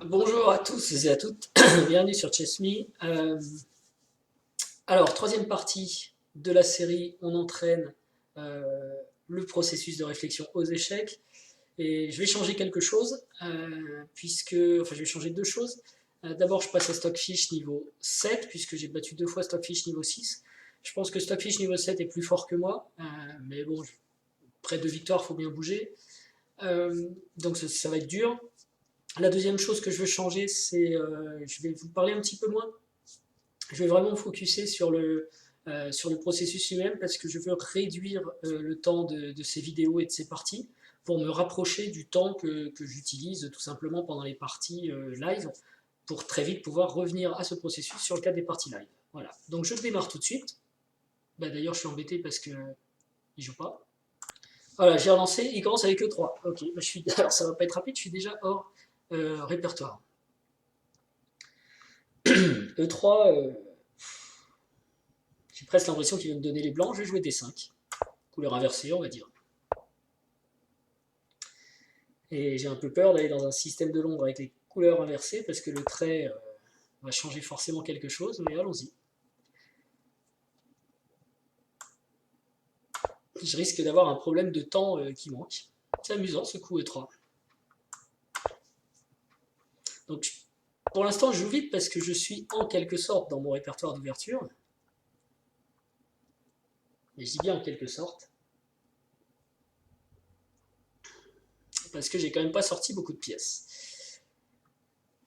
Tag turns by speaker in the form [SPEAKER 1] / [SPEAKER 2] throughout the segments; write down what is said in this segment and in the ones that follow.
[SPEAKER 1] Bonjour à tous et à toutes, bienvenue sur Chess.me. Alors, troisième partie de la série, on entraîne euh, le processus de réflexion aux échecs. Et je vais changer quelque chose, enfin je vais changer deux choses. D'abord, je passe à Stockfish niveau 7, puisque j'ai battu deux fois Stockfish niveau 6. Je pense que Stockfish niveau 7 est plus fort que moi, mais bon, près de victoire, il faut bien bouger. Donc ça va être dur. La deuxième chose que je veux changer, c'est je vais vous parler un petit peu moins. Je vais vraiment me focuser sur le processus lui-même parce que je veux réduire le temps de ces vidéos et de ces parties pour me rapprocher du temps que j'utilise tout simplement pendant les parties live pour très vite pouvoir revenir à ce processus sur le cadre des parties live. Voilà. Donc je démarre tout de suite. Bah, d'ailleurs, je suis embêté parce que il joue pas. Voilà, j'ai relancé, il commence avec E3. Ok, bah, alors ça va pas être rapide, je suis déjà hors répertoire. E3, j'ai presque l'impression qu'il veut me donner les blancs, je vais jouer D5. Couleur inversée, on va dire. Et j'ai un peu peur d'aller dans un système de l'ombre avec les couleurs inversées parce que le trait va changer forcément quelque chose, mais allons-y. Je risque d'avoir un problème de temps qui manque. C'est amusant ce coup E3. Donc pour l'instant, je joue vite parce que je suis en quelque sorte dans mon répertoire d'ouverture. Mais je dis bien en quelque sorte. Parce que j'ai quand même pas sorti beaucoup de pièces.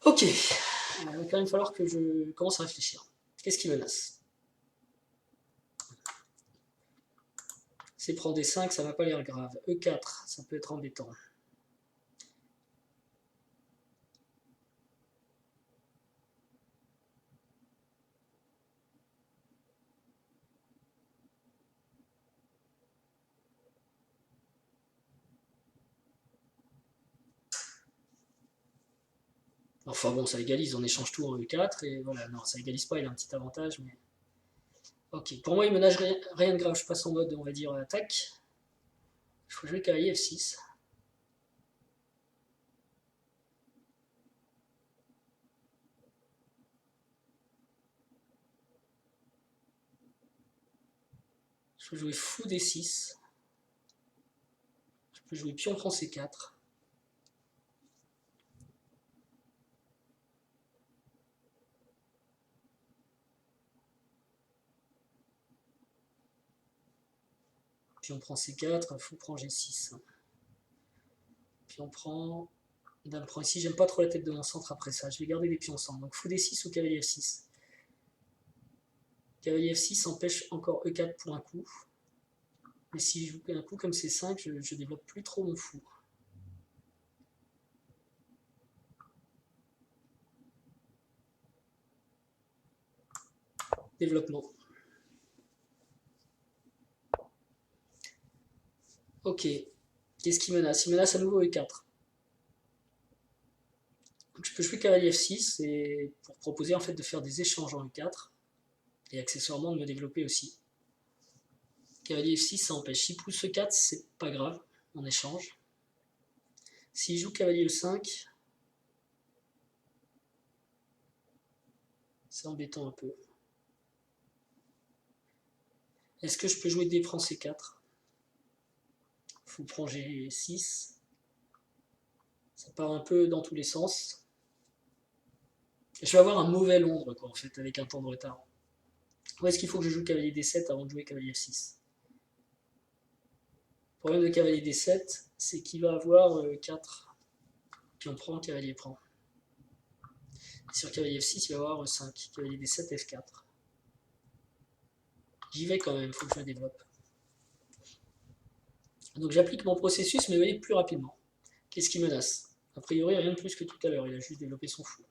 [SPEAKER 1] Ok, il va quand même falloir que je commence à réfléchir. Qu'est-ce qui menace? C'est prendre des 5, ça m'a pas l'air grave. E4, ça peut être embêtant. Enfin bon, ça égalise, on échange tout en E4 et voilà, non, ça égalise pas, il a un petit avantage, mais. Ok, pour moi il menage rien de grave, je passe en mode, on va dire, attaque. Il faut jouer cavalier F6. Je peux jouer fou D6. Je peux jouer pion prend C4. Pion prend C4, fou prend G6. Pion prend. Dame prend ici, j'aime pas trop la tête de mon centre après ça, je vais garder les pions ensemble. Donc fou D6 ou cavalier F6. Cavalier F6 empêche encore E4 pour un coup. Mais si je joue un coup comme C5, je développe plus trop mon fou. Développement. Ok. Qu'est-ce qui menace? Il menace à nouveau E4. Donc je peux jouer cavalier F6 et pour proposer en fait de faire des échanges en E4 et accessoirement de me développer aussi. Cavalier F6 ça empêche. Si pousse E4 c'est pas grave en échange. S'il joue cavalier E5 c'est embêtant un peu. Est-ce que je peux jouer D prend C4? Fou prend G6. Ça part un peu dans tous les sens. Je vais avoir un mauvais Londres quoi, en fait avec un temps de retard. Ou est-ce qu'il faut que je joue cavalier D7 avant de jouer cavalier F6? Le problème de cavalier D7 c'est qu'il va avoir 4. Puis on prend, cavalier prend. Sur cavalier F6 il va avoir 5. Cavalier D7 F4. J'y vais quand même, il faut que je me développe. Donc j'applique mon processus, mais vous voyez plus rapidement. Qu'est-ce qui menace? A priori, rien de plus que tout à l'heure, il a juste développé son fou.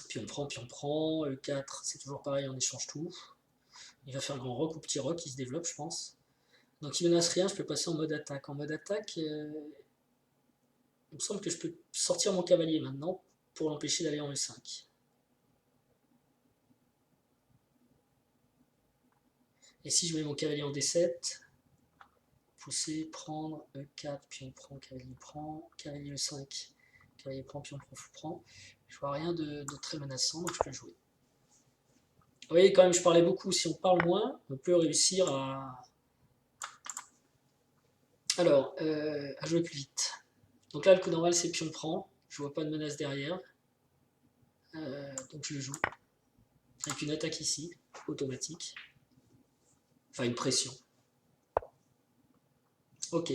[SPEAKER 1] Puis on prend, E4, c'est toujours pareil, on échange tout. Il va faire grand roc ou petit roc, il se développe, je pense. Donc il menace rien, je peux passer en mode attaque. En mode attaque, il me semble que je peux sortir mon cavalier maintenant pour l'empêcher d'aller en E5. Et si je mets mon cavalier en D7, pousser, prendre, E4, puis on prend, cavalier E5. Cavalier prend, pion prend, fou prend. Je vois rien de très menaçant, donc je peux jouer. Vous voyez, quand même, je parlais beaucoup. Si on parle moins, on peut réussir à... Alors, à jouer plus vite. Donc là, le coup normal, c'est pion prend. Je vois pas de menace derrière. Donc je le joue. Avec une attaque ici, automatique. Enfin, une pression. Ok.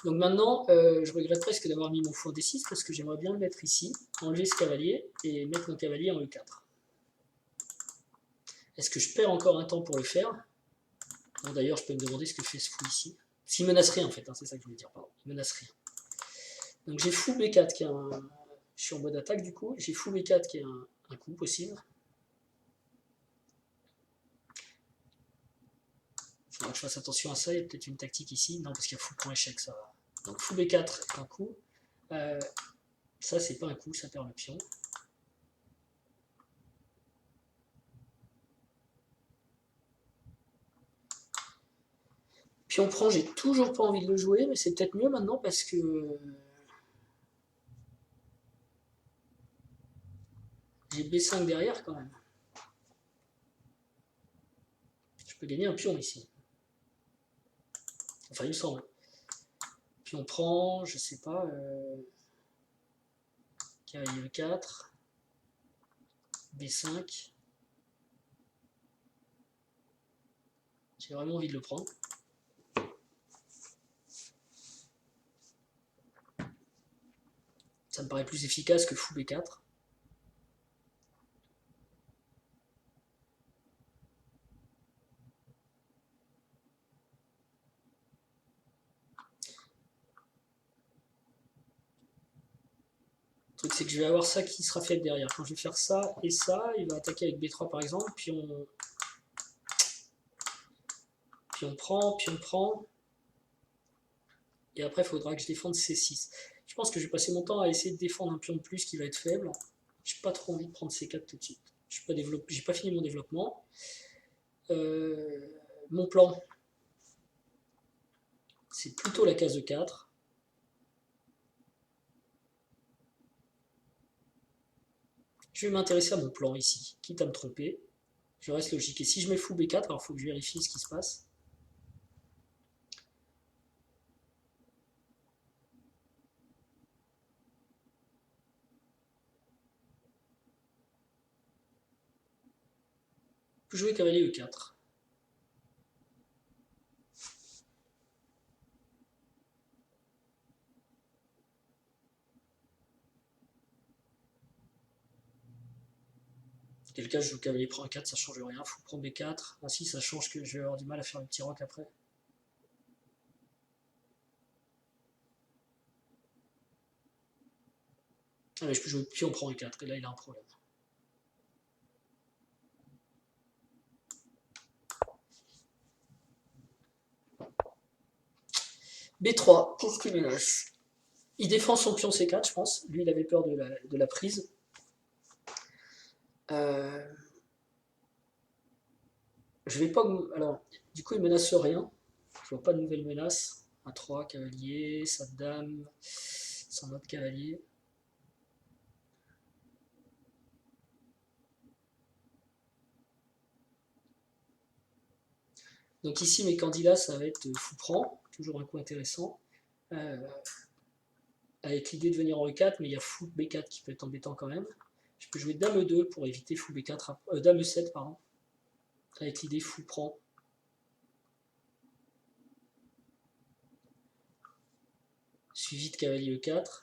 [SPEAKER 1] Donc maintenant, je regrette presque d'avoir mis mon fou en D6 parce que j'aimerais bien le mettre ici, enlever ce cavalier et mettre mon cavalier en E4. Est-ce que je perds encore un temps pour le faire? Bon, d'ailleurs, je peux me demander ce que fait ce fou ici. S'il menace rien en fait, hein, c'est ça que je voulais dire, pardon. Il menace rien. Donc j'ai fou B4 qui est un... Je suis en mode attaque du coup. J'ai fou B4 qui est un coup possible. Il faudra que je fasse attention à ça, il y a peut-être une tactique ici. Non, parce qu'il y a fou prend échec, ça va. Donc fou B4 un coup. Ça, c'est pas un coup, ça perd le pion. Pion prend, j'ai toujours pas envie de le jouer, mais c'est peut-être mieux maintenant parce que j'ai B5 derrière quand même. Je peux gagner un pion ici. Enfin, il me semble. Pion prend, je sais pas. Cavalier E4. B5. J'ai vraiment envie de le prendre. Ça me paraît plus efficace que fou B4. Le truc, c'est que je vais avoir ça qui sera faible derrière. Quand je vais faire ça et ça, il va attaquer avec B3 par exemple, puis on prend. Et après, il faudra que je défende C6. Je pense que je vais passer mon temps à essayer de défendre un pion de plus qui va être faible. J'ai pas trop envie de prendre C4 tout de suite. J'ai pas fini mon développement. Mon plan, c'est plutôt la case de 4. Je vais m'intéresser à mon plan ici, quitte à me tromper. Je reste logique. Et si je mets fou B4, alors il faut que je vérifie ce qui se passe. Je peux jouer cavalier E4. Quel cas je joue cavalier prend 4, ça change rien. Fou prend B4. Ah si, ça change que je vais avoir du mal à faire le petit roc après. Ah mais je peux jouer pion prend E4 et là il a un problème. B3, qu'est-ce qu'il menace? Il défend son pion C4, je pense. Lui, il avait peur de la prise. Je vais pas... Alors, du coup, il menace rien. Je vois pas de nouvelles menaces. A3, cavalier, sa dame, son autre cavalier. Donc ici, mes candidats, ça va être fou prend, toujours un coup intéressant. Avec l'idée de venir en E4, mais il y a fou B4 qui peut être embêtant quand même. Je peux jouer dame E2 pour éviter fou B4, dame E7, pardon. Avec l'idée fou prend. Suivi de cavalier E4.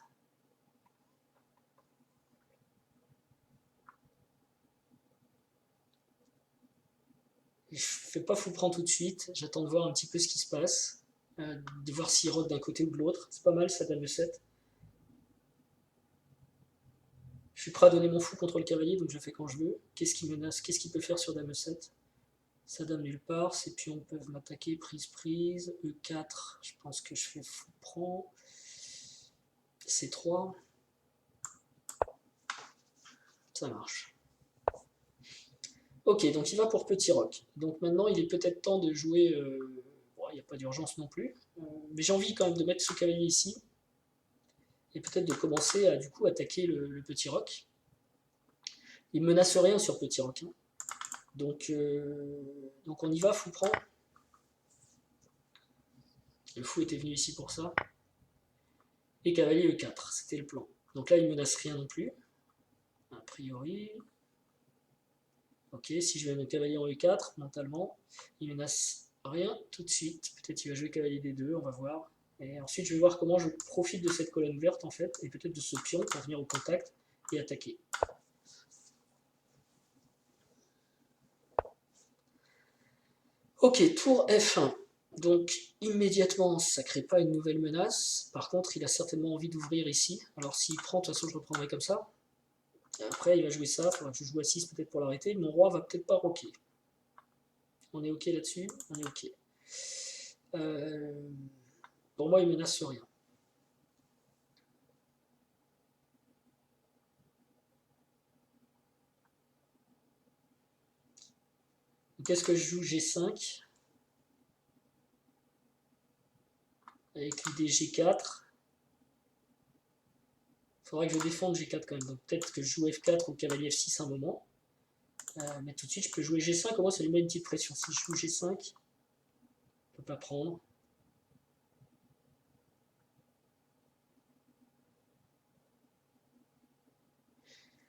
[SPEAKER 1] Je fais pas fou prend tout de suite, j'attends de voir un petit peu ce qui se passe, de voir s'il rote d'un côté ou de l'autre. C'est pas mal ça, dame E7. Je suis prêt à donner mon fou contre le cavalier, donc je fais quand je veux. Qu'est-ce qui menace? Qu'est-ce qu'il peut faire sur dame E7? Sa dame nulle part, ses pions peuvent m'attaquer, prise, E4, je pense que je fais fou prend. C3. Ça marche. Ok, donc il va pour petit roc. Donc maintenant, il est peut-être temps de jouer... Bon, il n'y a pas d'urgence non plus. Mais j'ai envie quand même de mettre ce cavalier ici. et peut-être de commencer à du coup attaquer le petit roc. Il menace rien sur petit roc, hein. Donc on y va, fou prend. Le fou était venu ici pour ça. Et cavalier E4, c'était le plan. Donc là, il menace rien non plus. A priori. Ok, si je vais mon cavalier en E4, mentalement, il menace rien tout de suite. Peut-être il va jouer cavalier D2, on va voir. Et ensuite, je vais voir comment je profite de cette colonne verte, en fait, et peut-être de ce pion pour venir au contact et attaquer. Ok, tour F1. Donc, immédiatement, ça ne crée pas une nouvelle menace. Par contre, il a certainement envie d'ouvrir ici. Alors, s'il prend, de toute façon, je reprendrai comme ça. Et après, il va jouer ça. Il faudra que je joue à 6 peut-être pour l'arrêter. Mon roi va peut-être pas roquer. On est ok là-dessus? On est ok. Pour moi, il menace rien. Qu'est-ce que je joue? G5. Avec l'idée G4. Il faudra que je défende G4 quand même. Donc peut-être que je joue F4 ou cavalier F6 un moment. Mais tout de suite, je peux jouer G5. Au moins, ça lui met une petite pression. Si je joue G5, je ne peux pas prendre.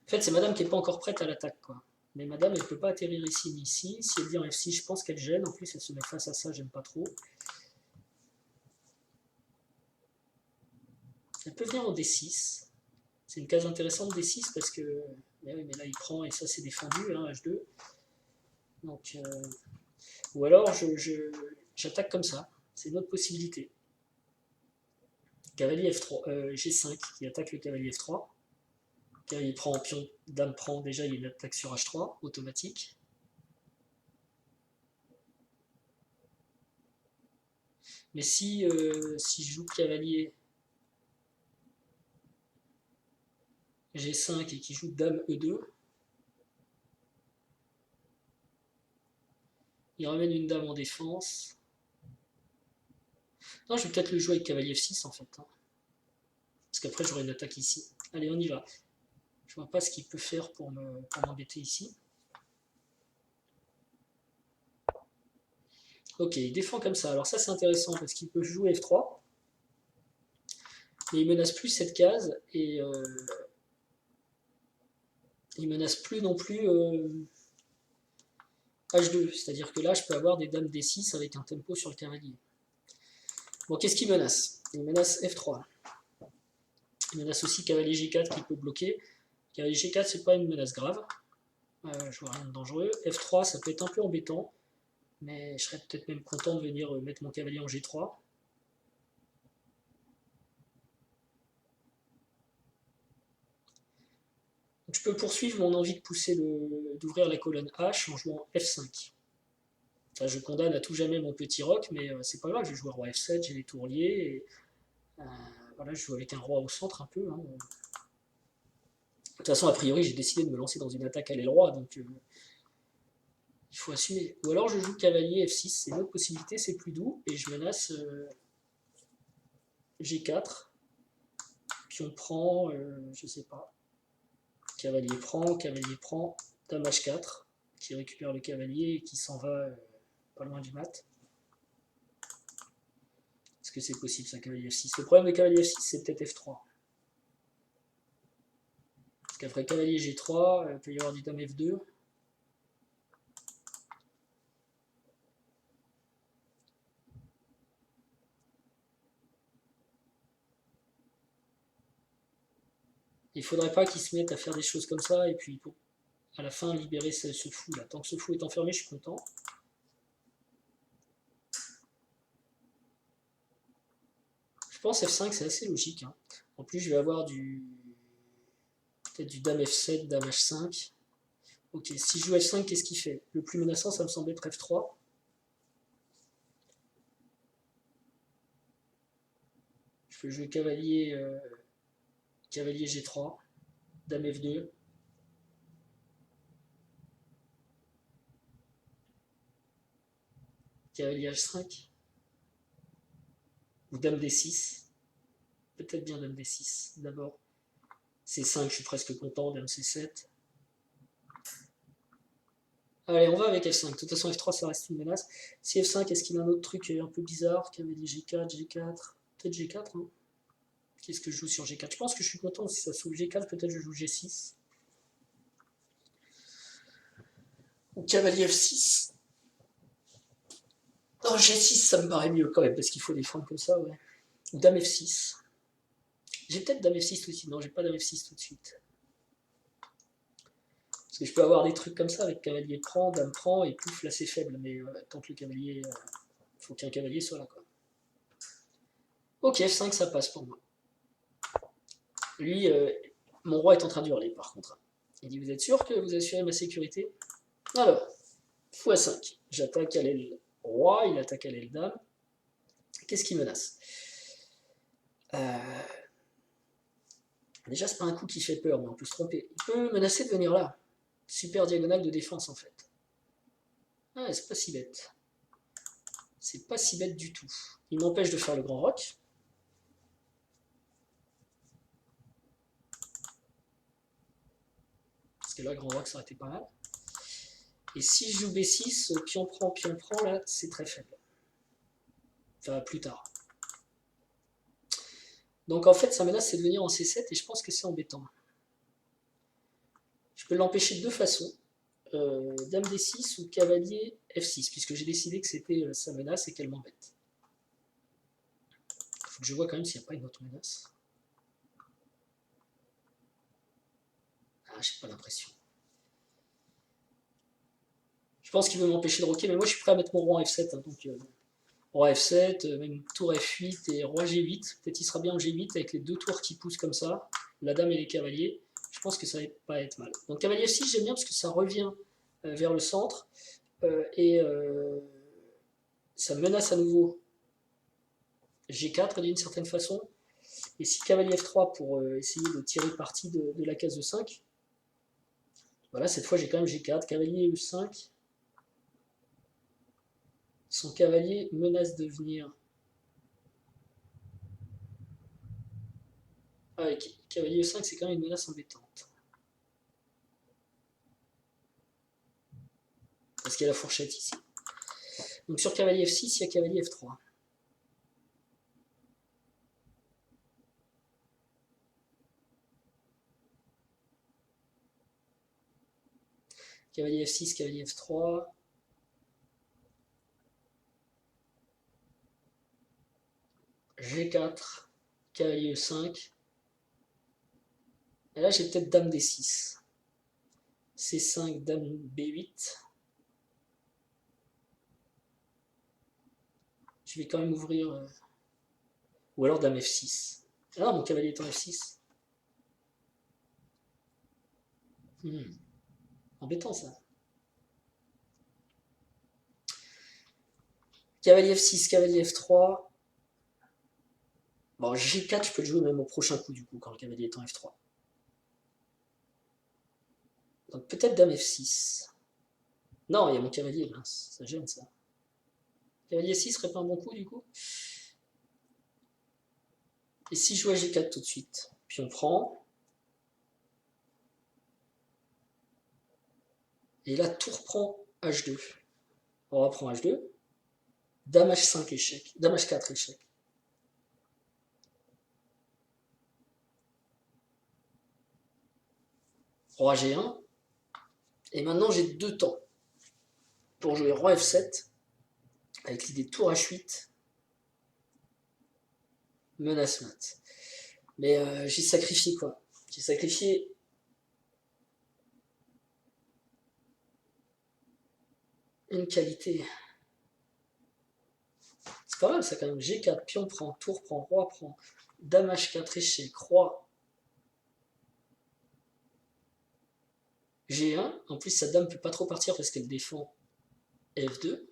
[SPEAKER 1] En fait, c'est madame qui n'est pas encore prête à l'attaque, quoi. Mais madame, elle ne peut pas atterrir ici ni ici. Si elle vient en F6, je pense qu'elle gêne. En plus, elle se met face à ça, j'aime pas trop. Elle peut venir en D6. C'est une case intéressante D6 parce que... Mais oui, mais là, il prend et ça, c'est défendu, hein, H2. Donc, ou alors, j'attaque comme ça. C'est une autre possibilité. Cavalier F3, G5 qui attaque le cavalier F3. Cavalier prend en pion, dame prend, déjà il y a une attaque sur H3, automatique. Mais si je joue cavalier G5 et qu'il joue dame E2, il ramène une dame en défense. Non, je vais peut-être le jouer avec cavalier F6 en fait, hein. Parce qu'après j'aurai une attaque ici. Allez, on y va. Je vois pas ce qu'il peut faire pour m'embêter ici. Ok, il défend comme ça. Alors ça c'est intéressant parce qu'il peut jouer F3. Mais il menace plus cette case et il menace plus non plus H2. C'est-à-dire que là je peux avoir des dames D6 avec un tempo sur le cavalier. Bon, qu'est-ce qu'il menace? Il menace F3. Il menace aussi cavalier G4 qui peut bloquer. Cavalier G4 c'est pas une menace grave. Je vois rien de dangereux. F3 ça peut être un peu embêtant. Mais je serais peut-être même content de venir mettre mon cavalier en G3. Donc je peux poursuivre mon envie de pousser d'ouvrir la colonne H en jouant F5. Enfin, je condamne à tout jamais mon petit roc, mais c'est pas grave, je joue roi F7, j'ai les tourliers, et voilà, je joue avec un roi au centre un peu, hein. De toute façon, a priori, j'ai décidé de me lancer dans une attaque à l'aile roi, donc il faut assumer. Ou alors je joue cavalier F6, c'est une autre possibilité, c'est plus doux, et je menace G4, puis on prend, je sais pas, cavalier prend, dame H4, qui récupère le cavalier et qui s'en va pas loin du mat. Est-ce que c'est possible ça, cavalier F6? Le problème de cavalier F6, c'est peut-être F3. Parce qu'après cavalier G3, il peut y avoir du dame F2. Il faudrait pas qu'il se mette à faire des choses comme ça et puis pour, à la fin libérer ce fou là. Tant que ce fou est enfermé, je suis content. Je pense F5 c'est assez logique, hein. En plus je vais avoir peut-être du dame F7, dame H5. Ok, si je joue F5, qu'est-ce qu'il fait? Le plus menaçant, ça me semble être F3. Je peux jouer cavalier G3, dame F2. Cavalier H5. Ou dame D6. peut-être bien dame D6 d'abord. C5, je suis presque content, dame C7. Allez, on va avec F5. De toute façon, F3, ça reste une menace. Si F5, est-ce qu'il a un autre truc un peu bizarre? Cavalier G4, G4. Peut-être G4, hein. Qu'est-ce que je joue sur G4? Je pense que je suis content si ça s'ouvre G4, peut-être je joue G6. Ou cavalier F6. Non, G6, ça me paraît mieux quand même, parce qu'il faut défendre comme ça, ouais. Ou dame F6. J'ai peut-être dame F6 tout de suite. Non, j'ai pas dame F6 tout de suite. Parce que je peux avoir des trucs comme ça avec cavalier prend, dame prend, et pouf, là c'est faible. Mais tant que le cavalier. Faut qu'un cavalier soit là, quoi. Ok, F5, ça passe pour moi. Lui, mon roi est en train d'hurler, par contre. Il dit, vous êtes sûr que vous assurez ma sécurité? Alors, fou à 5. J'attaque à l'aile roi, il attaque à l'aile dame. Qu'est-ce qui menace? Déjà, c'est pas un coup qui fait peur, mais on peut se tromper. Il peut menacer de venir là. Super diagonale de défense, en fait. Ah, c'est pas si bête. C'est pas si bête du tout. Il m'empêche de faire le grand roc. Parce que là, grand roc, ça aurait été pas mal. Et si je joue B6, pion prend, là, c'est très faible. Enfin, plus tard. Donc en fait, sa menace, c'est de venir en C7, et je pense que c'est embêtant. Je peux l'empêcher de deux façons. Dame D6 ou cavalier F6, puisque j'ai décidé que c'était sa menace et qu'elle m'embête. Il faut que je vois quand même s'il n'y a pas une autre menace. Ah, j'ai pas l'impression. Je pense qu'il veut m'empêcher de roquer, mais moi je suis prêt à mettre mon roi en F7. Hein, donc roi F7, même tour F8 et roi G8. Peut-être il sera bien en G8 avec les deux tours qui poussent comme ça, la dame et les cavaliers. Je pense que ça va pas être mal. Donc cavalier F6, j'aime bien parce que ça revient vers le centre et ça menace à nouveau G4 d'une certaine façon. Et si cavalier F3 pour essayer de tirer parti de la case de 5, voilà, cette fois j'ai quand même G4, cavalier E5. Son cavalier menace de venir. Ah, avec cavalier E5, c'est quand même une menace embêtante. Parce qu'il y a la fourchette ici. Donc sur cavalier F6, il y a cavalier F3. Cavalier F6, cavalier F3. G4, cavalier E5. Et là, j'ai peut-être dame D6. C5, dame B8. Je vais quand même ouvrir. Ou alors dame F6. Ah, mon cavalier est en F6. Embêtant ça. Cavalier F6, cavalier F3. Bon, G4, je peux le jouer même au prochain coup du coup, quand le cavalier est en F3. Donc peut-être dame F6. Non, il y a mon cavalier, mince, ça gêne ça. Cavalier 6 serait pas un bon coup du coup. Et si je joue à G4 tout de suite, puis on prend. Et là, tour prend H2. On reprend H2. Dame H5 échec. Dame H4 échec. Roi G1. Et maintenant j'ai deux temps pour jouer roi F7 avec l'idée tour H8. Menace mat. Mais j'ai sacrifié quoi? J'ai sacrifié une qualité. C'est pas mal ça quand même. G4, pion prend, tour prend, roi prend, dame H4 échec, roi G1. En plus sa dame peut pas trop partir parce qu'elle défend F2.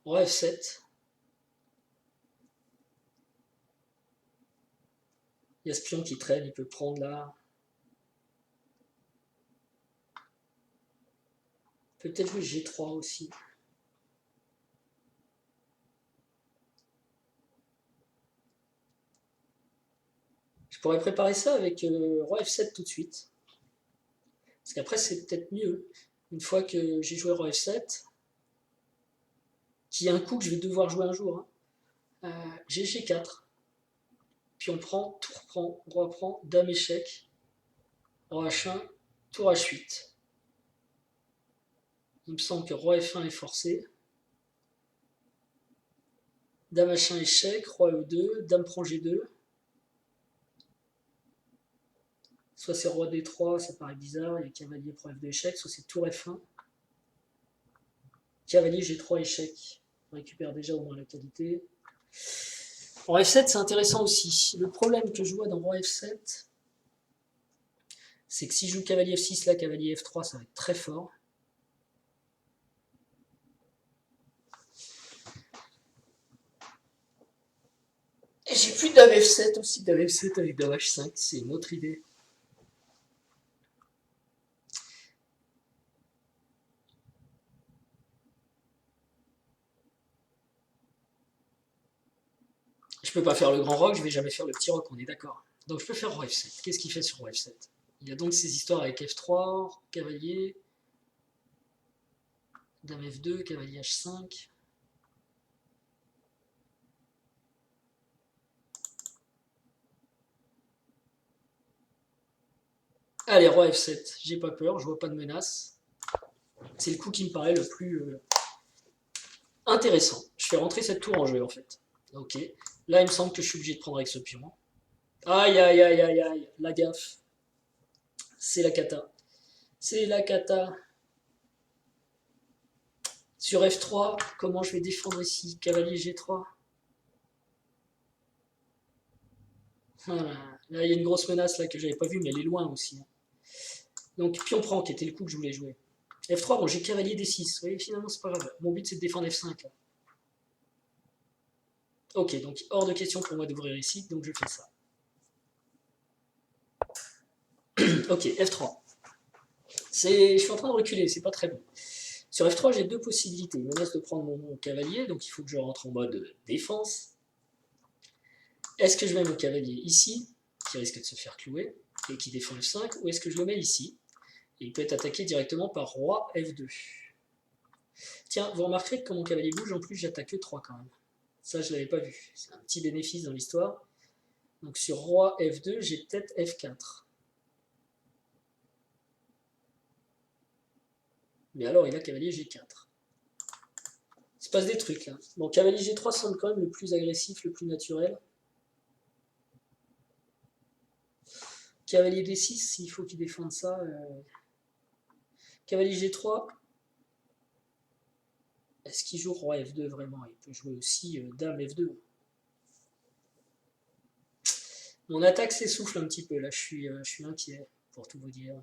[SPEAKER 1] Roi F7. Il y a ce pion qui traîne, il peut prendre là. Peut-être jouer G3 aussi. Je pourrais préparer ça avec Roi F7 tout de suite. Parce qu'après, c'est peut-être mieux. Une fois que j'ai joué Roi F7, qui est un coup que je vais devoir jouer un jour, hein, j'ai G4. Puis on prend, tour prend, roi prend, dame échec, roi H1, tour H8. Il me semble que roi F1 est forcé. Dame H1 échec, roi E2, dame prend G2. Soit c'est roi D3, ça paraît bizarre, il y a cavalier pour F2 échec, soit c'est tour F1. Cavalier G3 échec. On récupère déjà au moins la qualité. En F7, c'est intéressant aussi. Le problème que je vois dans roi F7, c'est que si je joue cavalier F6, là, cavalier F3, ça va être très fort. Et j'ai plus de dame F7 aussi, dame F7 avec dame H5, c'est une autre idée. Je peux pas faire le grand roc, je vais jamais faire le petit roc, on est d'accord. Donc je peux faire roi F7. Qu'est-ce qu'il fait sur roi F7? Il y a donc ces histoires avec F3, cavalier, dame F2, cavalier H5. Allez, roi F7, j'ai pas peur, je vois pas de menace. C'est le coup qui me paraît le plus intéressant. Je fais rentrer cette tour en jeu en fait. Ok. Là, il me semble que je suis obligé de prendre avec ce pion. Aïe, aïe, aïe, aïe, aïe. La gaffe. C'est la cata. C'est la cata. Sur F3, comment je vais défendre ici? Cavalier G3. Voilà. Là, il y a une grosse menace là, que j'avais pas vue, mais elle est loin aussi. Donc, pion prend, qui était le coup que je voulais jouer. F3, bon, j'ai cavalier D6. Vous voyez, finalement, c'est pas grave. Mon but, c'est de défendre F5. Là. Ok, donc hors de question pour moi d'ouvrir ici, donc je fais ça. Ok, F3. Je suis en train de reculer, c'est pas très bon. Sur F3, j'ai deux possibilités. Il menace de prendre mon cavalier, donc il faut que je rentre en mode défense. Est-ce que je mets mon cavalier ici, qui risque de se faire clouer, et qui défend F5, ou est-ce que je le mets ici, et il peut être attaqué directement par roi F2. Tiens, vous remarquerez que quand mon cavalier bouge, en plus j'attaque E3 quand même. Ça, je ne l'avais pas vu. C'est un petit bénéfice dans l'histoire. Donc sur roi F2, j'ai peut-être F4. Mais alors, il a cavalier G4. Il se passe des trucs là. Bon, cavalier G3 semble quand même le plus agressif, le plus naturel. Cavalier D6, s'il faut qu'il défende ça. Cavalier G3. Est-ce qu'il joue roi F2 vraiment? Il peut jouer aussi dame F2. Mon attaque s'essouffle un petit peu, là je suis inquiet, pour tout vous dire.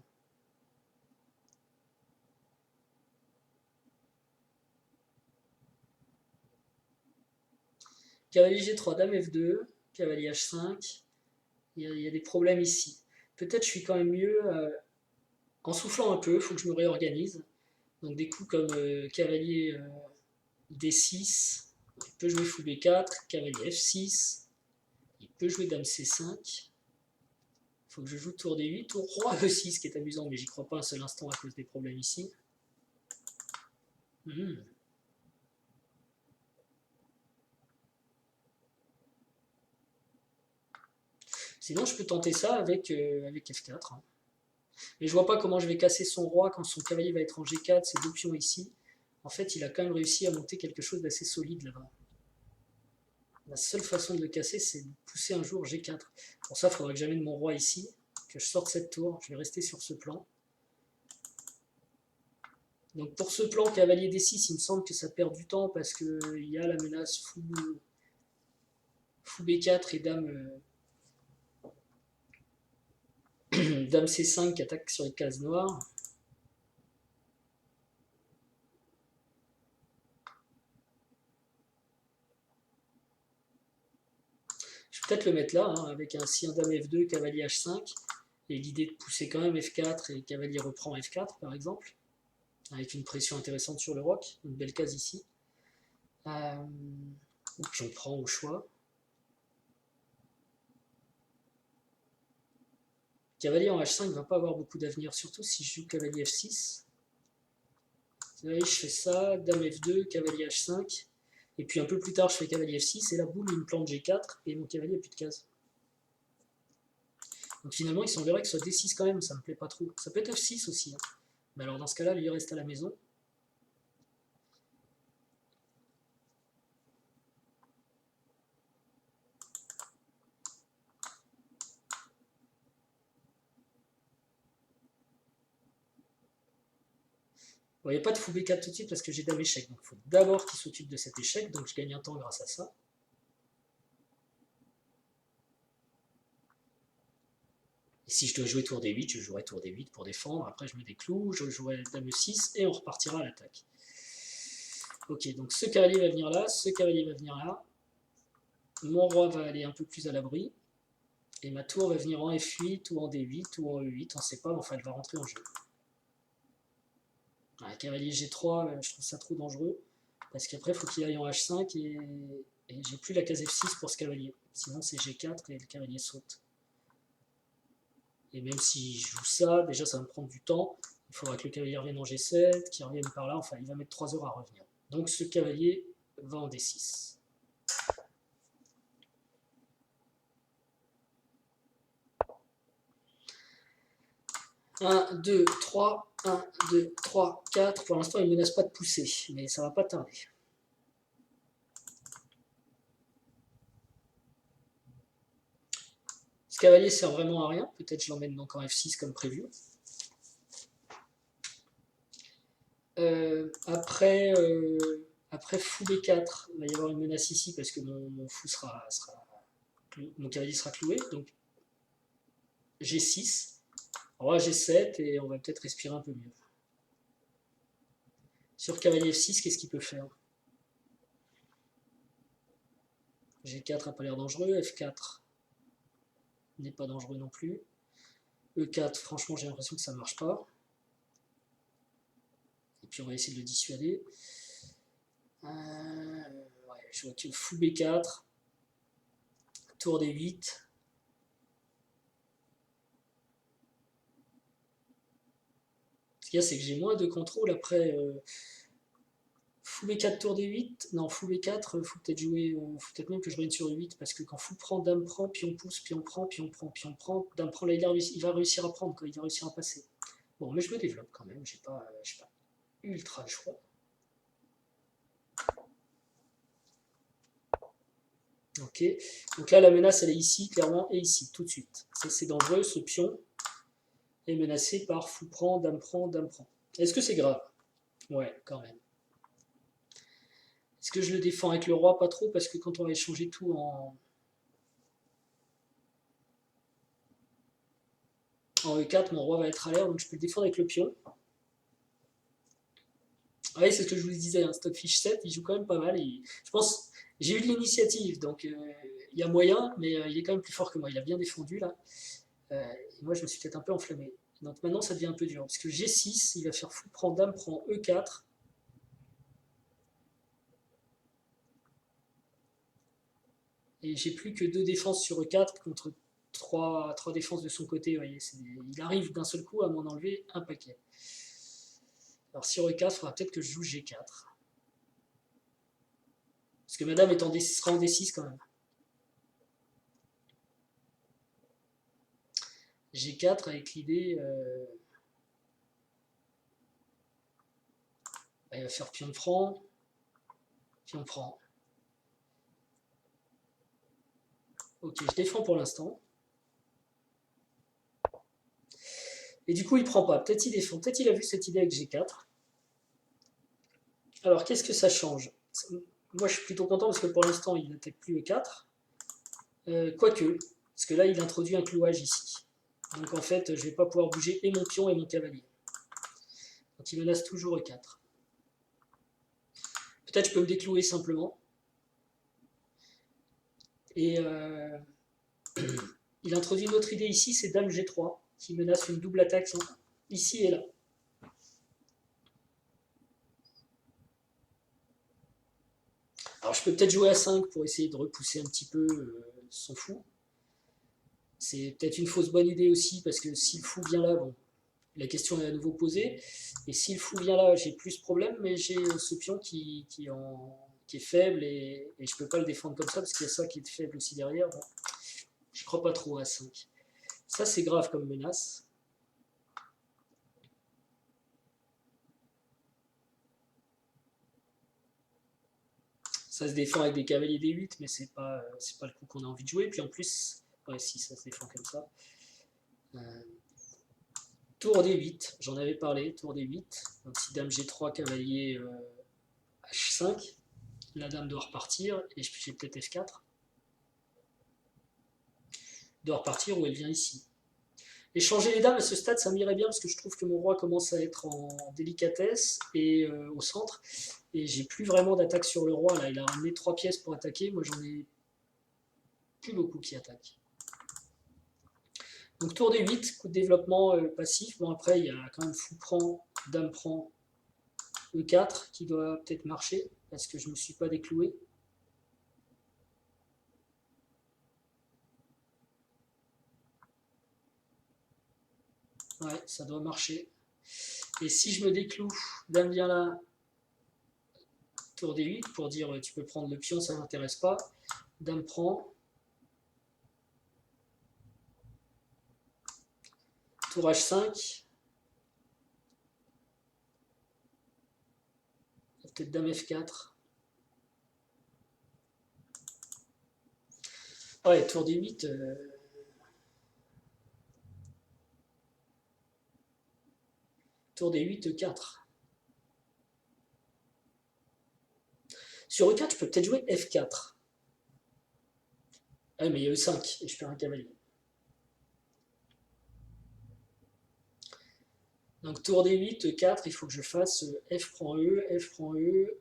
[SPEAKER 1] Cavalier G3, dame F2, cavalier H5, il y a des problèmes ici. Peut-être je suis quand même mieux en soufflant un peu, il faut que je me réorganise. Donc des coups comme cavalier D6, il peut jouer fou B4, cavalier F6, il peut jouer dame C5. Il faut que je joue tour D8, tour roi E6 qui est amusant, mais j'y crois pas un seul instant à cause des problèmes ici. Sinon, je peux tenter ça avec F4. Hein. Mais je vois pas comment je vais casser son roi quand son cavalier va être en G4, ces deux pions ici. En fait, il a quand même réussi à monter quelque chose d'assez solide là-bas. La seule façon de le casser, c'est de pousser un jour G4. Pour ça, il faudrait que j'amène mon roi ici, que je sorte cette tour. Je vais rester sur ce plan. Donc pour ce plan cavalier D6, il me semble que ça perd du temps parce qu'il y a la menace fou B4 et dame C5 qui attaque sur les cases noires. Je vais peut-être le mettre là, hein, avec un si un dame F2, cavalier H5, et l'idée de pousser quand même F4 et cavalier reprend F4 par exemple. avec une pression intéressante sur le roc, une belle case ici. J'en prends au choix. Cavalier en H5 ne va pas avoir beaucoup d'avenir, surtout si je joue cavalier F6. Vous voyez, je fais ça, dame F2, cavalier H5, et puis un peu plus tard je fais cavalier F6, et la boule il me plante G4, et mon cavalier n'a plus de case. Donc finalement il semblerait que ce soit D6 quand même, ça me plaît pas trop. Ça peut être F6 aussi, hein. Mais alors dans ce cas-là, lui il reste à la maison. Bon, il n'y a pas de fou B4 tout de suite parce que j'ai dame échec, donc il faut d'abord qu'il s'occupe de cet échec, donc je gagne un temps grâce à ça. Et si je dois jouer tour D8, je jouerai tour D8 pour défendre, après je me décloue, je jouerai dame E6 et on repartira à l'attaque. Ok, donc ce cavalier va venir là, ce cavalier va venir là, mon roi va aller un peu plus à l'abri, et ma tour va venir en F8 ou en D8 ou en E8, on ne sait pas, mais enfin elle va rentrer en jeu. Cavalier G3, je trouve ça trop dangereux, parce qu'après il faut qu'il aille en H5 et j'ai plus la case F6 pour ce cavalier, sinon c'est G4 et le cavalier saute. Et même si je joue ça, déjà ça va me prendre du temps, il faudra que le cavalier revienne en G7, qu'il revienne par là, enfin il va mettre 3 heures à revenir. Donc ce cavalier va en D6. 1, 2, 3, 1, 2, 3, 4. Pour l'instant, il ne menace pas de pousser, mais ça ne va pas tarder. Ce cavalier sert vraiment à rien. Peut-être je l'emmène donc en F6 comme prévu. Après fou B4, il va y avoir une menace ici parce que mon fou mon cavalier sera cloué. Donc G6. Roi G7 et on va peut-être respirer un peu mieux. Sur cavalier F6, qu'est-ce qu'il peut faire? G4 n'a pas l'air dangereux, F4 n'est pas dangereux non plus. E4, franchement, j'ai l'impression que ça ne marche pas. Et puis on va essayer de le dissuader. Ouais, je vois que fou B4, tour D8. Ce qu'il y a, c'est que j'ai moins de contrôle après. Fou B4, tour D8. Non, fou B4, faut peut-être jouer. Faut peut-être même que je revienne sur E8 parce que quand fou prend, dame prend, pion pousse, pion prend, pion prend, pion prend, dame prend, là il va réussir à prendre, quoi, il va réussir à passer. Bon, mais je me développe quand même, j'ai pas ultra le choix. Ok, donc là la menace elle est ici, clairement, et ici, tout de suite. Ça c'est dangereux, ce pion est menacé par fou prend, dame prend, dame prend. Est-ce que c'est grave? Ouais, quand même. Est-ce que je le défends avec le roi? Pas trop, parce que quand on va échanger tout en E4, mon roi va être à l'air, donc je peux le défendre avec le pion. Oui, c'est ce que je vous disais, hein, Stockfish 7, il joue quand même pas mal. Je pense, j'ai eu de l'initiative, donc il y a moyen, mais il est quand même plus fort que moi. Il a bien défendu là. Et moi, je me suis peut-être un peu enflammé. Donc maintenant, ça devient un peu dur, parce que G6, il va faire fou prend dame prend E4. Et j'ai plus que 2 défenses sur E4 contre 3 défenses de son côté. Vous voyez, il arrive d'un seul coup à m'en enlever un paquet. Alors sur E4, il faudra peut-être que je joue G4. Parce que madame sera en D6 quand même. G4 avec l'idée... il va faire pion franc. Pion prend. Ok, je défends pour l'instant. Et du coup, il prend pas. Peut-être il défend. Peut-être il a vu cette idée avec G4. Alors, qu'est-ce que ça change? Moi, je suis plutôt content parce que pour l'instant, il n'attaque plus E4. Quoique, parce que là, il introduit un clouage ici. Donc, en fait, je ne vais pas pouvoir bouger et mon pion et mon cavalier. Donc, il menace toujours E4. Peut-être je peux me déclouer simplement. Et il introduit une autre idée ici, c'est dame G3, qui menace une double attaque ici et là. Alors je peux peut-être jouer à 5 pour essayer de repousser un petit peu son fou. C'est peut-être une fausse bonne idée aussi, parce que si le fou vient là, bon, la question est à nouveau posée. Et si le fou vient là, j'ai plus ce problème, mais j'ai ce pion qui est faible et je peux pas le défendre comme ça, parce qu'il y a ça qui est faible aussi derrière. Bon, je crois pas trop à 5. Ça, c'est grave comme menace. Ça se défend avec des cavaliers D8, mais c'est pas le coup qu'on a envie de jouer. Puis en plus, ouais, si, ça se défend comme ça. Tour D8, j'en avais parlé, tour D8. Donc si dame G3, cavalier H5, la dame doit repartir, et j'ai peut-être F4. Doit repartir où elle vient ici. Et changer les dames à ce stade, ça m'irait bien, parce que je trouve que mon roi commence à être en délicatesse et au centre. Et j'ai plus vraiment d'attaque sur le roi, là. Il a ramené 3 pièces pour attaquer, moi j'en ai plus beaucoup qui attaquent. Donc tour D8, coup de développement passif. Bon après, il y a quand même fou prend, dame prend, E4 qui doit peut-être marcher, parce que je ne me suis pas décloué. Ouais, ça doit marcher. Et si je me décloue, dame vient là, tour D8, pour dire tu peux prendre le pion, ça ne m'intéresse pas. Dame prend. Tour H5. Peut-être dame F4. Ouais, tour D8. Tour D8, E4. Sur E4, je peux peut-être jouer F4. Ah, mais il y a E5 et je perds un cavalier. Donc tour D8, E4, il faut que je fasse F prend E, F prend E,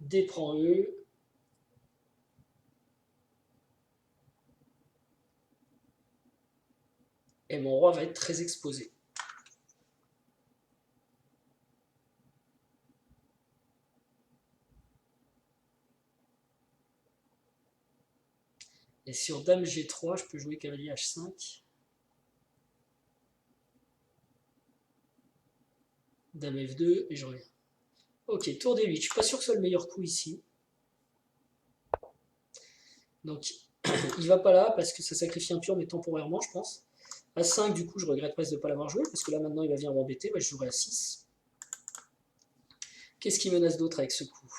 [SPEAKER 1] D prend E. Et mon roi va être très exposé. Et sur dame G3, je peux jouer cavalier H5. Dame F2 et je reviens. Ok, tour D8. Je suis pas sûr que ce soit le meilleur coup ici. Donc, il va pas là parce que ça sacrifie un pion, mais temporairement, je pense. A5, du coup, je regrette presque de ne pas l'avoir joué, parce que là, maintenant, il va venir m'embêter. Bah, je jouerai A6. Qu'est-ce qui menace d'autre avec ce coup?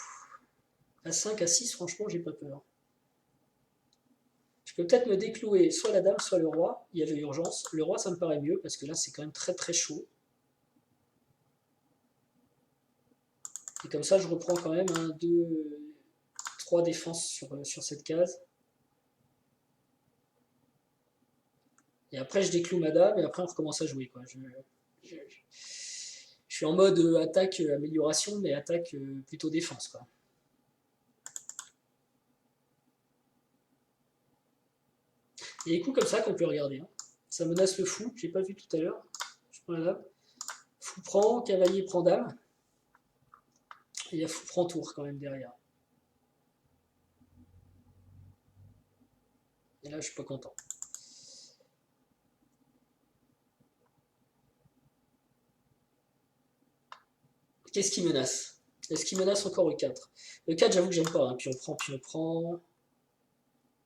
[SPEAKER 1] A5, A6, franchement, j'ai pas peur. Je peux peut-être me déclouer soit la dame, soit le roi. Il y avait urgence. Le roi, ça me paraît mieux, parce que là, c'est quand même très très chaud. Et comme ça, je reprends quand même 1, 2, 3 défenses sur cette case. Et après, je décloue ma dame, et après, on recommence à jouer, quoi. Je suis en mode attaque amélioration, mais attaque plutôt défense, quoi. Il y a des coups comme ça qu'on peut regarder. Hein. Ça menace le fou, j'ai pas vu tout à l'heure. Je prends la dame. Fou prend, cavalier prend dame. Et il y a fou prend tour quand même derrière. Et là, je suis pas content. Qu'est-ce qui menace? Est-ce qu'il menace encore E4? E4, j'avoue que j'aime pas. Hein. Pion prend.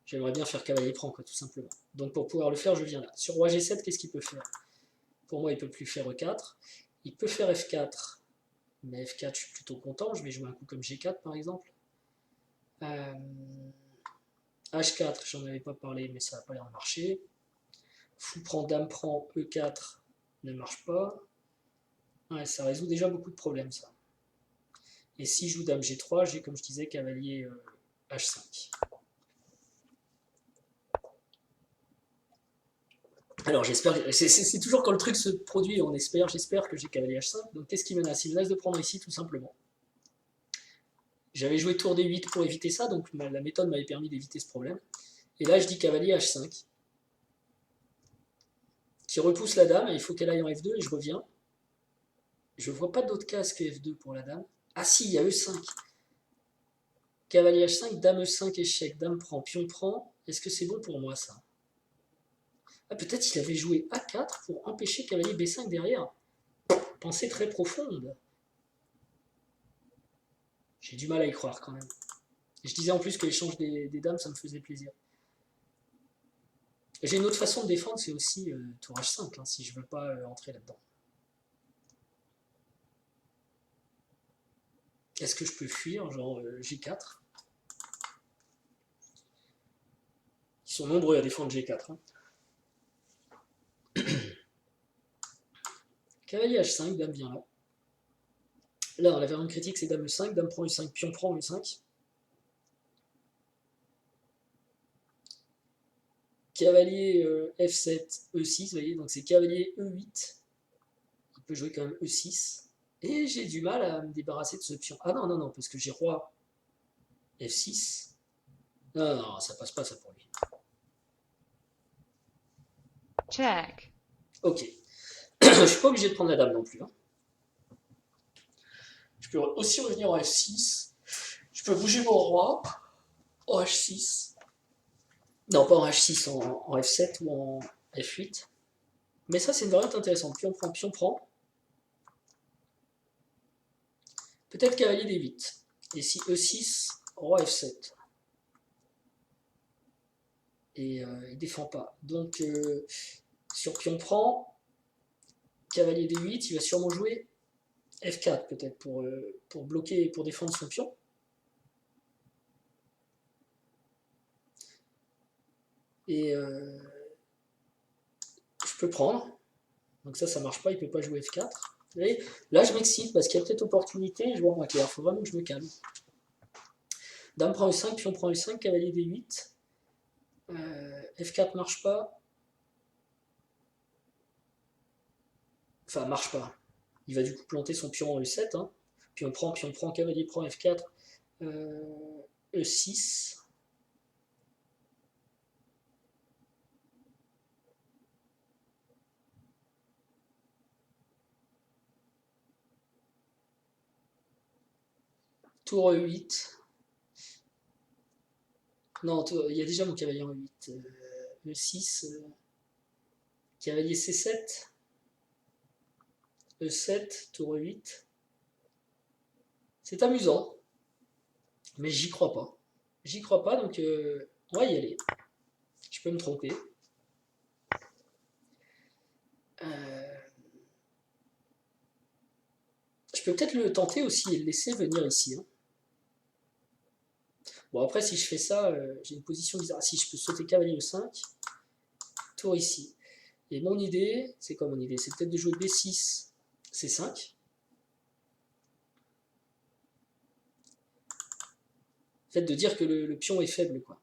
[SPEAKER 1] J'aimerais bien faire cavalier prend, quoi, tout simplement. Donc pour pouvoir le faire, je viens là. Sur roi G7, qu'est-ce qu'il peut faire? Pour moi, il peut plus faire E4. Il peut faire F4. Mais F4, je suis plutôt content. Je vais jouer un coup comme G4, par exemple. H4, j'en avais pas parlé, mais ça n'a pas l'air de marcher. Fou prend, dame prend, E4 ne marche pas. Ouais, ça résout déjà beaucoup de problèmes, ça. Et si je joue dame G3, j'ai, comme je disais, cavalier H5. Alors j'espère, c'est toujours quand le truc se produit, on espère, j'espère que j'ai cavalier H5. Donc qu'est-ce qui menace? Il menace de prendre ici, tout simplement. J'avais joué tour D8 pour éviter ça, donc la méthode m'avait permis d'éviter ce problème. Et là, je dis cavalier H5, qui repousse la dame, et il faut qu'elle aille en F2, et je reviens. Je vois pas d'autre case que F2 pour la dame. Ah si, il y a E5. Cavalier H5, Dame E5, échec, Dame prend, pion prend. Est-ce que c'est bon pour moi ça? Ah, peut-être qu'il avait joué A4 pour empêcher Cavalier B5 derrière. Pensée très profonde. J'ai du mal à y croire quand même. Je disais en plus que l'échange des dames, ça me faisait plaisir. J'ai une autre façon de défendre, c'est aussi tour H5, hein, si je veux pas entrer là-dedans. Est-ce que je peux fuir, genre G4? Ils sont nombreux à défendre G4. Hein. Cavalier H5, dame vient là. Là, la variante critique, c'est dame E5, dame prend E5, pion prend E5. Cavalier F7, E6, vous voyez, donc c'est cavalier E8. Il peut jouer quand même E6. Et j'ai du mal à me débarrasser de ce pion. Ah non, non, non, parce que j'ai roi F6. Non, non, ça passe pas ça pour lui.
[SPEAKER 2] Check.
[SPEAKER 1] Ok. Je suis pas obligé de prendre la dame non plus. Hein. Je peux aussi revenir en F6. Je peux bouger mon roi en H6. Non, pas en H6, en F7 ou en F8. Mais ça, c'est une variante intéressante. Pion prend, pion prend. Peut-être cavalier D8. Et si E6, roi F7. Et il défend pas. Donc, sur pion prend, cavalier D8, il va sûrement jouer F4 peut-être pour bloquer, pour défendre son pion. Et je peux prendre. Donc ça marche pas, il peut pas jouer F4. Vous voyez, là, je m'excite parce qu'il y a peut-être opportunité. Je vois moins clair. Il faut vraiment que je me calme. Dame prend E5, pion prend E5, cavalier D8. F4 marche pas. Enfin, marche pas. Il va du coup planter son pion en E7. Hein. Pion prend, cavalier prend F4. E6. Tour E8. Non, il y a déjà mon cavalier en E8. E6. Cavalier C7. E7, tour E8. C'est amusant, mais j'y crois pas. J'y crois pas, donc on va y aller. Je peux me tromper. Je peux peut-être le tenter aussi et le laisser venir ici. Hein. Bon, après, si je fais ça, j'ai une position bizarre. Si je peux sauter cavalier E5, tour ici. Et mon idée, c'est quoi mon idée? C'est peut-être de jouer B6, C5. En fait, de dire que le pion est faible, quoi.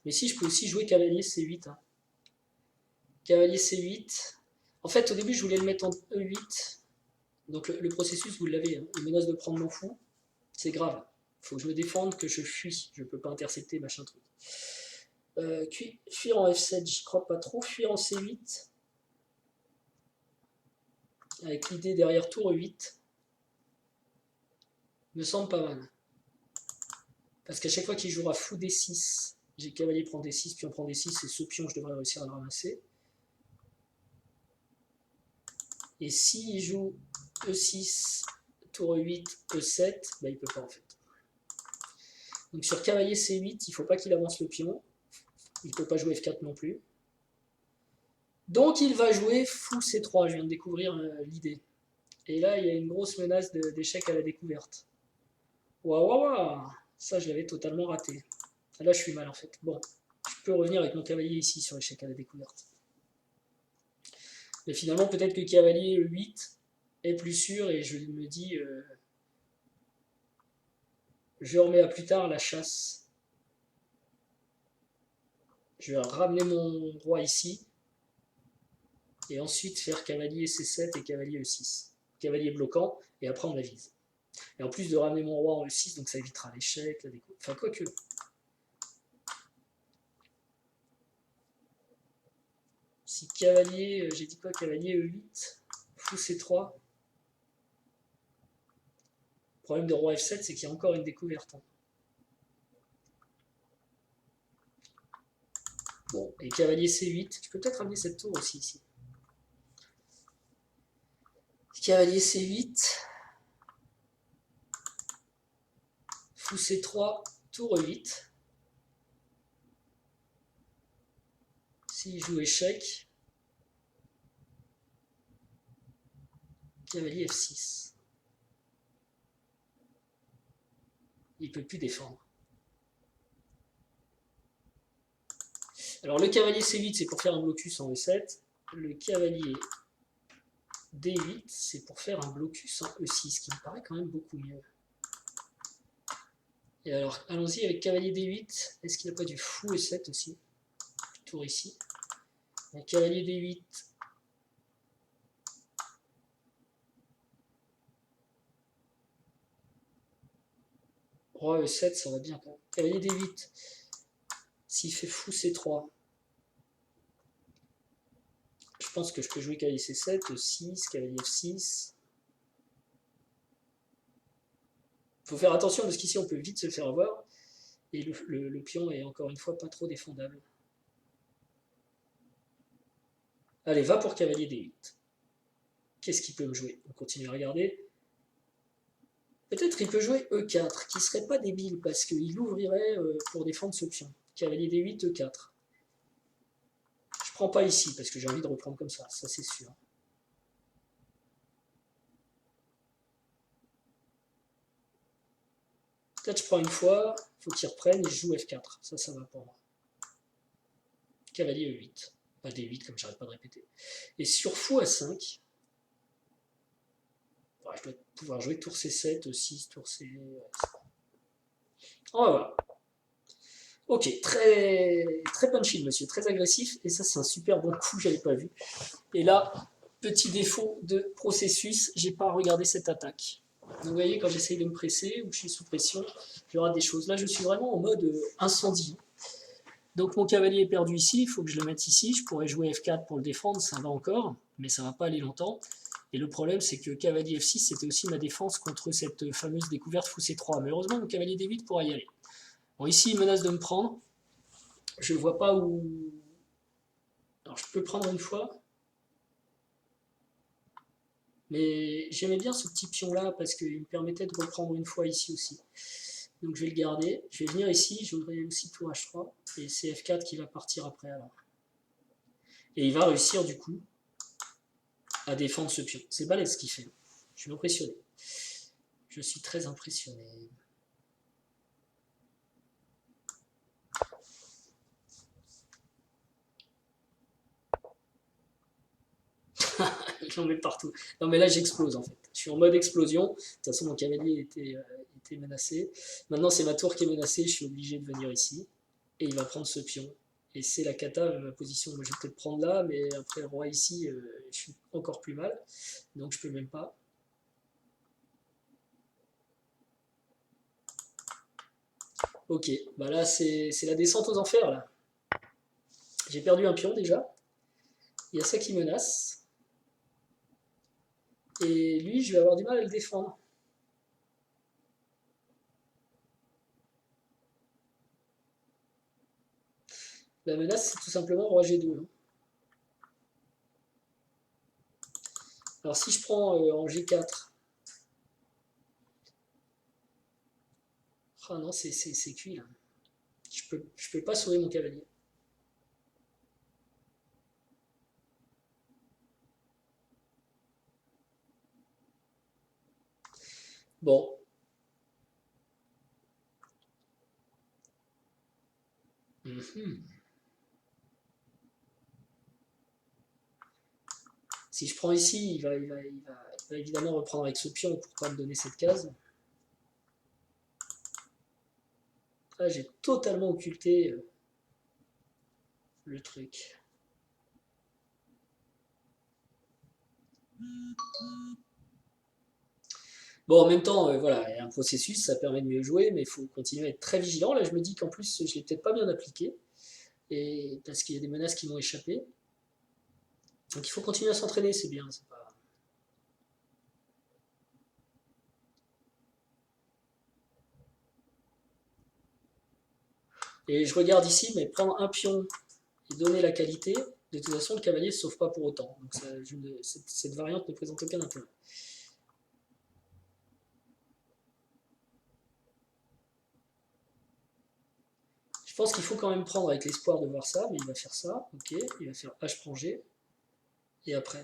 [SPEAKER 1] Mais si, je peux aussi jouer cavalier C8. Hein. Cavalier C8. En fait, au début, je voulais le mettre en E8. Donc le processus, vous l'avez. Hein. Il menace de prendre mon fou. C'est grave. Il faut que je me défende, que je fuis. Je ne peux pas intercepter, machin truc. Fuir en F7, j'y crois pas trop. Fuir en C8. Avec l'idée derrière tour E8. Me semble pas mal. Parce qu'à chaque fois qu'il jouera fou D6, j'ai cavalier prend D6, pion prend D6, et ce pion, je devrais réussir à le ramasser. Et s'il joue E6, tour E8, E7, bah il peut pas en fait. Donc sur cavalier C8, il faut pas qu'il avance le pion. Il peut pas jouer F4 non plus. Donc il va jouer fou C3, je viens de découvrir l'idée. Et là, il y a une grosse menace d'échec à la découverte. Waouh, waouh, waouh. Ça, je l'avais totalement raté. Là, je suis mal en fait. Bon, je peux revenir avec mon cavalier ici sur l'échec à la découverte. Mais finalement, peut-être que cavalier 8 est plus sûr et je me dis, je remets à plus tard la chasse. Je vais ramener mon roi ici et ensuite faire cavalier C7 et cavalier E6. Cavalier bloquant et après on avise. Et en plus de ramener mon roi en E6, donc ça évitera l'échec, la déco. Enfin, quoi que. Si cavalier, j'ai dit quoi? Cavalier E8, fou C3. problème de roi F7, c'est qu'il y a encore une découverte. Hein. Bon, et cavalier C8, tu peux peut-être amener cette tour aussi ici. Cavalier C8, fou C3, tour E8. S'il joue échec, cavalier F6. Il ne peut plus défendre. Alors le cavalier C8, c'est pour faire un blocus en E7. Le cavalier D8, c'est pour faire un blocus en E6, qui me paraît quand même beaucoup mieux. Et alors, allons-y avec cavalier D8. Est-ce qu'il n'a pas du fou E7 aussi? Tour ici. Le cavalier D8. Roi E7, ça va bien quand même. Cavalier D8. S'il fait fou C3. Je pense que je peux jouer cavalier C7, E6, cavalier F6. Il faut faire attention parce qu'ici on peut vite se faire avoir. Et le pion est encore une fois pas trop défendable. Allez, va pour cavalier D8. Qu'est-ce qu'il peut me jouer? On continue à regarder. Peut-être il peut jouer E4, qui serait pas débile parce qu'il ouvrirait pour défendre ce pion. Cavalier D8, E4. Je prends pas ici parce que j'ai envie de reprendre comme ça c'est sûr. Peut-être je prends une fois, il faut qu'il reprenne et je joue F4. Ça va pour moi. Cavalier E8. Pas D8 comme j'arrête pas de répéter. Et sur fou A5, je dois pouvoir jouer tour C7, E6, tour C... On va voir. Ok, très punchy monsieur, très agressif, et ça c'est un super bon coup, j'avais pas vu. Et là, petit défaut de processus, j'ai pas regardé cette attaque. Donc vous voyez, quand j'essaye de me presser, ou je suis sous pression, je rate des choses. Là je suis vraiment en mode incendie. Donc mon cavalier est perdu ici, il faut que je le mette ici, je pourrais jouer F4 pour le défendre, ça va encore, mais ça va pas aller longtemps. Et le problème c'est que cavalier F6 c'était aussi ma défense contre cette fameuse découverte fou C3. Mais heureusement mon cavalier D8 pourra y aller. Bon, ici, il menace de me prendre. Je ne vois pas où... Alors, je peux prendre une fois. Mais j'aimais bien ce petit pion-là parce qu'il me permettait de reprendre une fois ici aussi. Donc, je vais le garder. Je vais venir ici. Je voudrais aussi tour H3. Et c'est F4 qui va partir après. Alors. Et il va réussir, du coup, à défendre ce pion. C'est balèze ce qu'il fait. Je suis impressionné. Je suis très impressionné. J'en mets partout. Non mais là j'explose en fait. Je suis en mode explosion. De toute façon mon cavalier était menacé. Maintenant c'est ma tour qui est menacée. Je suis obligé de venir ici. Et il va prendre ce pion. Et c'est la cata, ma position. Moi, je vais peut-être prendre là, mais après le roi ici, je suis encore plus mal. Donc je peux même pas. Ok, bah là c'est la descente aux enfers là. J'ai perdu un pion déjà. Il y a ça qui menace. Et lui, je vais avoir du mal à le défendre. La menace, c'est tout simplement roi G2. Hein. Alors si je prends en G4, ah non, c'est cuit là. Je peux pas sauver mon cavalier. Bon. Si je prends ici, il va évidemment reprendre avec ce pion pour pas me donner cette case. Là, j'ai totalement occulté le truc. Bon, en même temps, voilà, il y a un processus, ça permet de mieux jouer, mais il faut continuer à être très vigilant. Là, je me dis qu'en plus, je l'ai peut-être pas bien appliqué, et parce qu'il y a des menaces qui m'ont échappé. Donc il faut continuer à s'entraîner, c'est bien. Pas... Et je regarde ici, mais prendre un pion et donner la qualité, de toute façon, le cavalier ne se sauve pas pour autant. Donc cette variante ne présente aucun intérêt. Je pense qu'il faut quand même prendre avec l'espoir de voir ça, mais il va faire ça, ok, il va faire H prend G, et après.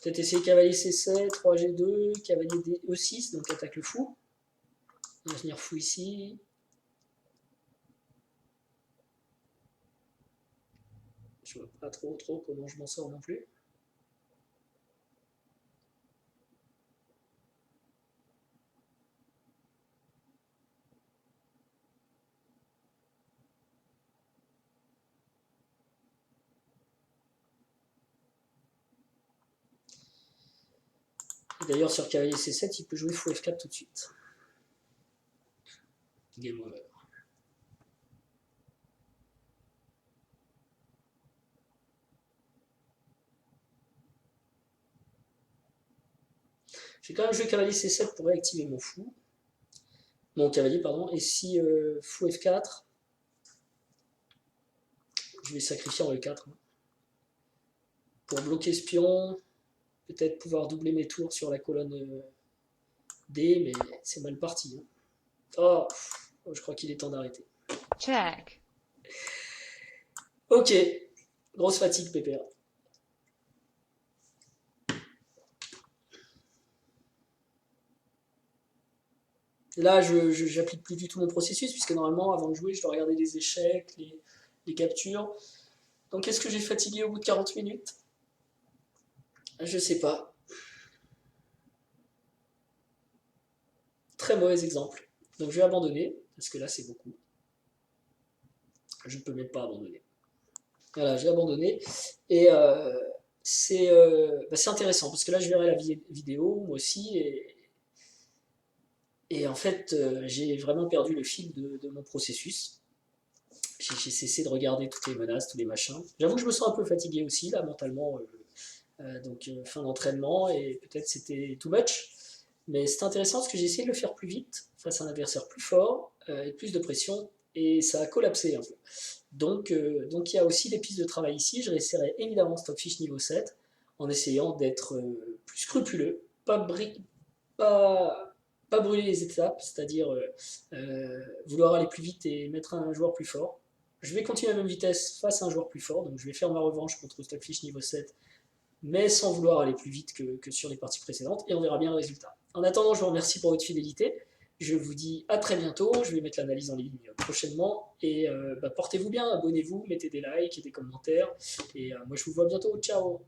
[SPEAKER 1] Peut-être essayer cavalier C7, 3G2, cavalier E6, donc attaque le fou. On va venir fou ici. Je vois pas trop comment je m'en sors non plus. D'ailleurs, sur cavalier C7, il peut jouer fou F4 tout de suite. Game over. Je vais quand même jouer cavalier C7 pour réactiver mon fou. Mon cavalier, pardon. Et si fou F4, je vais sacrifier en E4. Pour bloquer ce pion, peut-être pouvoir doubler mes tours sur la colonne D, mais c'est mal parti. Hein. Oh, je crois qu'il est temps d'arrêter.
[SPEAKER 2] Check.
[SPEAKER 1] Ok, grosse fatigue, Pépère. Là, je n'applique plus du tout mon processus, puisque normalement, avant de jouer, je dois regarder les échecs, les captures. Donc, est-ce que j'ai fatigué au bout de 40 minutes? Je sais pas. Très mauvais exemple. Donc, je vais abandonner, parce que là, c'est beaucoup. Je ne peux même pas abandonner. Voilà, j'ai abandonné. Et c'est intéressant, parce que là, je verrai la vidéo, moi aussi, et en fait, j'ai vraiment perdu le fil de mon processus. J'ai cessé de regarder toutes les menaces, tous les machins. J'avoue que je me sens un peu fatigué aussi, là, mentalement. Donc, fin d'entraînement, et peut-être c'était too much. Mais c'est intéressant parce que j'ai essayé de le faire plus vite, face à un adversaire plus fort, et plus de pression, et ça a collapsé un peu. Donc il y a aussi des pistes de travail ici. Je réessayerai évidemment Stockfish niveau 7, en essayant d'être plus scrupuleux, pas, pas brûler les étapes, c'est-à-dire vouloir aller plus vite et mettre un joueur plus fort. Je vais continuer à la même vitesse face à un joueur plus fort, donc je vais faire ma revanche contre Stockfish niveau 7, mais sans vouloir aller plus vite que sur les parties précédentes, et on verra bien le résultat. En attendant, je vous remercie pour votre fidélité. Je vous dis à très bientôt. Je vais mettre l'analyse en ligne prochainement. Et portez-vous bien, abonnez-vous, mettez des likes et des commentaires. Et moi, je vous vois bientôt. Ciao!